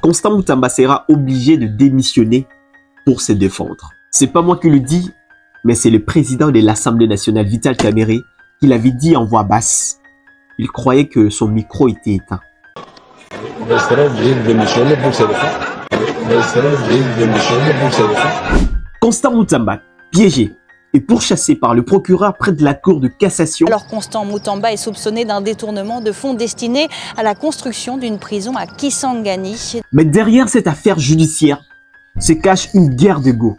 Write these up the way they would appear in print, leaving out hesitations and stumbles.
Constant Mutamba sera obligé de démissionner pour se défendre. C'est pas moi qui le dis, mais c'est le président de l'Assemblée nationale, Vital Kamerhe, qui l'avait dit en voix basse. Il croyait que son micro était éteint. Il sera obligé de démissionner pour se défendre. Il sera obligé de démissionner pour se défendre. Constant Mutamba, piégé et pourchassé par le procureur près de la cour de cassation. Alors Constant Mutamba est soupçonné d'un détournement de fonds destinés à la construction d'une prison à Kisangani. Mais derrière cette affaire judiciaire se cache une guerre d'ego,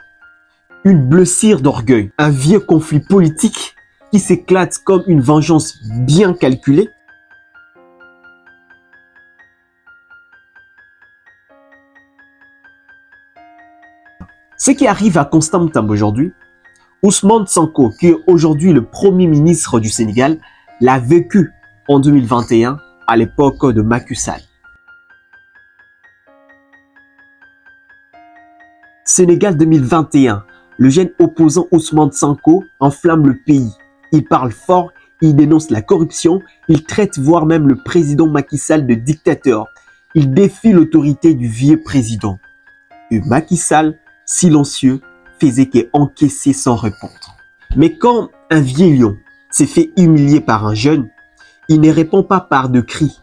une blessure d'orgueil, un vieux conflit politique qui s'éclate comme une vengeance bien calculée. Ce qui arrive à Constant Mutamba aujourd'hui, Ousmane Sonko, qui est aujourd'hui le premier ministre du Sénégal, l'a vécu en 2021 à l'époque de Macky Sall. Sénégal 2021, le jeune opposant Ousmane Sonko enflamme le pays. Il parle fort, il dénonce la corruption, il traite voire même le président Macky Sall de dictateur. Il défie l'autorité du vieux président. Et Macky Sall, silencieux, faisait qu'encaisser sans répondre. Mais quand un vieil lion s'est fait humilier par un jeune, il ne répond pas par de cris,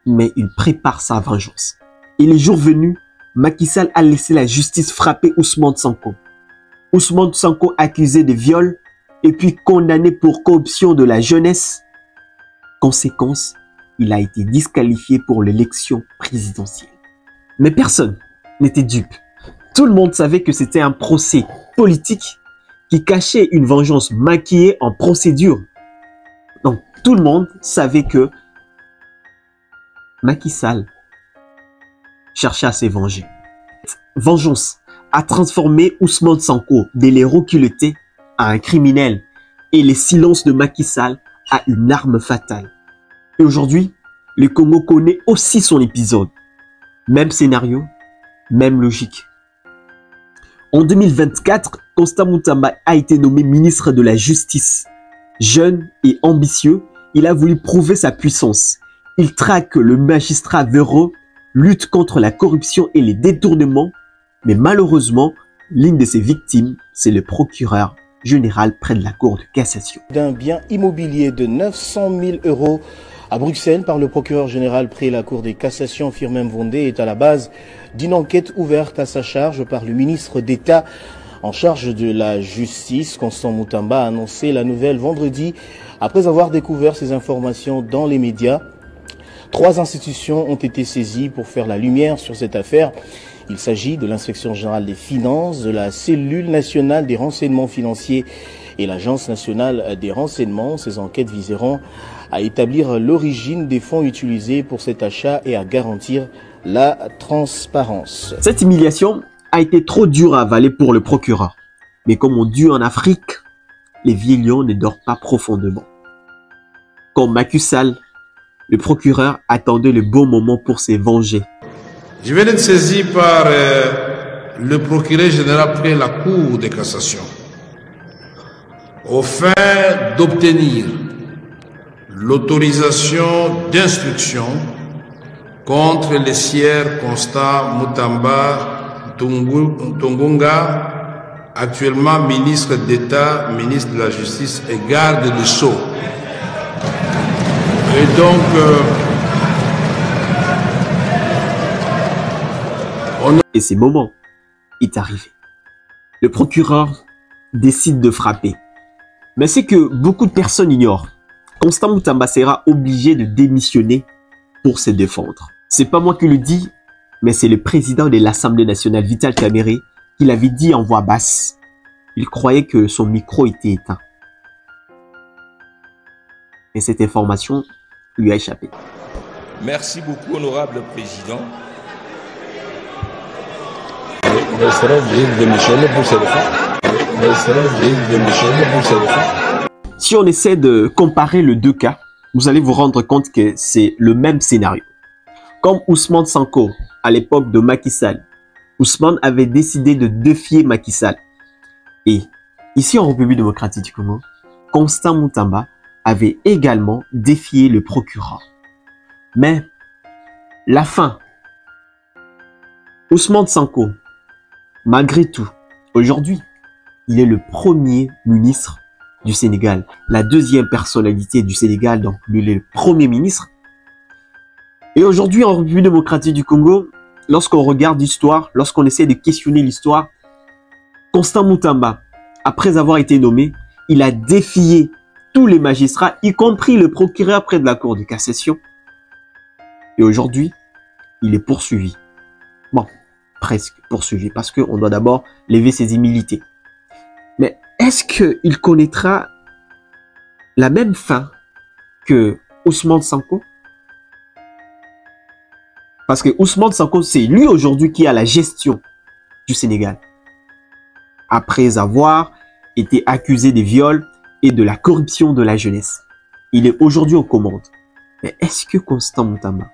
mais il prépare sa vengeance. Et les jours venus, Macky Sall a laissé la justice frapper Ousmane Sonko. Ousmane Sonko accusé de viol et puis condamné pour corruption de la jeunesse. Conséquence, il a été disqualifié pour l'élection présidentielle. Mais personne n'était dupe. Tout le monde savait que c'était un procès politique qui cachait une vengeance maquillée en procédure. Donc tout le monde savait que Macky Sall cherchait à se venger. Vengeance a transformé Ousmane Sonko de l'héros qu'il était à un criminel et le silence de Macky Sall à une arme fatale. Et aujourd'hui, le Congo connaît aussi son épisode. Même scénario, même logique. En 2024, Constant Mutamba a été nommé ministre de la Justice. Jeune et ambitieux, il a voulu prouver sa puissance. Il traque le magistrat véreux, lutte contre la corruption et les détournements. Mais malheureusement, l'une de ses victimes, c'est le procureur général près de la Cour de cassation. D'un bien immobilier de 900 000 € à Bruxelles par le procureur général près la Cour de cassation, Firmin Mvonde, est à la base d'une enquête ouverte à sa charge par le ministre d'État en charge de la justice. Constant Mutamba a annoncé la nouvelle vendredi après avoir découvert ces informations dans les médias. 3 institutions ont été saisies pour faire la lumière sur cette affaire. Il s'agit de l'Inspection générale des finances, de la Cellule nationale des renseignements financiers et l'Agence nationale des renseignements. Ces enquêtes viseront à établir l'origine des fonds utilisés pour cet achat et à garantir la transparence. Cette humiliation a été trop dure à avaler pour le procureur. Mais comme on dit en Afrique, les vieils lions ne dorment pas profondément. Comme Macky Sall, le procureur attendait le bon moment pour se venger. Je viens d'être saisi par le procureur général près la Cour de cassation au fin d'obtenir l'autorisation d'instruction contre les sieurs Constant Mutamba Tungunga, actuellement ministre d'État, ministre de la Justice et garde des Sceaux. Et donc, et ce moment est arrivé. Le procureur décide de frapper. Mais c'est que beaucoup de personnes ignorent. Constant Mutamba sera obligé de démissionner pour se défendre. C'est pas moi qui le dis, mais c'est le président de l'Assemblée nationale, Vital Kamerhe, qui l'avait dit en voix basse. Il croyait que son micro était éteint. Et cette information lui a échappé. Merci beaucoup, honorable président. Il sera obligé de démissionner pour se défendre. Il sera obligé de démissionner pour se défendre. Si on essaie de comparer les deux cas, vous allez vous rendre compte que c'est le même scénario. Comme Ousmane Sonko, à l'époque de Macky Sall, Ousmane avait décidé de défier Macky Sall. Et ici en République démocratique du Congo, Constant Mutamba avait également défié le procureur. Mais la fin Ousmane Sonko, malgré tout, aujourd'hui, il est le premier ministre du Sénégal, la deuxième personnalité du Sénégal, donc lui, il est le premier ministre. Et aujourd'hui, en République démocratique du Congo, lorsqu'on regarde l'histoire, lorsqu'on essaie de questionner l'histoire, Constant Mutamba, après avoir été nommé, il a défié tous les magistrats, y compris le procureur près de la Cour de cassation. Et aujourd'hui, il est poursuivi. Bon, presque poursuivi, parce qu'on doit d'abord lever ses immunités. Mais est-ce qu'il connaîtra la même fin que Ousmane Sonko? Parce que Ousmane Sonko, c'est lui aujourd'hui qui a la gestion du Sénégal. Après avoir été accusé des viols et de la corruption de la jeunesse. Il est aujourd'hui aux commandes. Mais est-ce que Constant Mutamba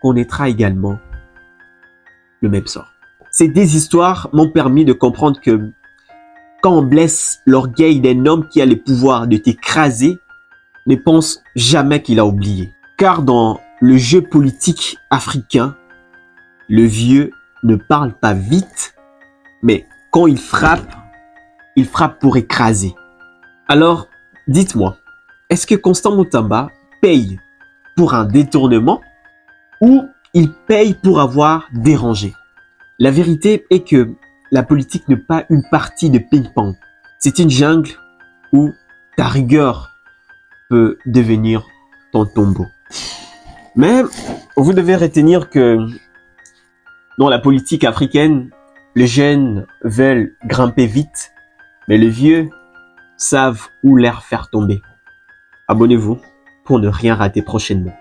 connaîtra également le même sort? Ces deux histoires m'ont permis de comprendre que quand on blesse l'orgueil d'un homme qui a le pouvoir de t'écraser, ne pense jamais qu'il a oublié. Car dans le jeu politique africain, le vieux ne parle pas vite, mais quand il frappe pour écraser. Alors, dites-moi, est-ce que Constant Mutamba paye pour un détournement ou il paye pour avoir dérangé? La vérité est que la politique n'est pas une partie de ping-pong. C'est une jungle où ta rigueur peut devenir ton tombeau. Mais vous devez retenir que dans la politique africaine, les jeunes veulent grimper vite, mais les vieux savent où l'air faire tomber. Abonnez-vous pour ne rien rater prochainement.